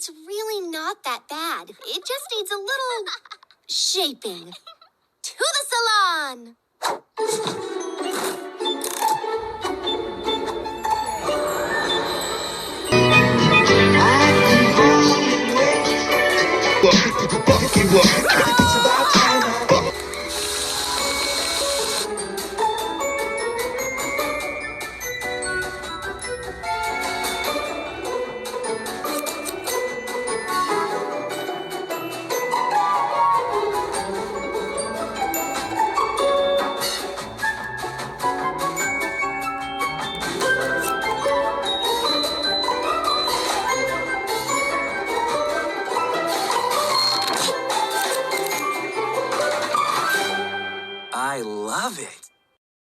It's really not that bad. It just needs a little shaping. To the salon! Fuck you up.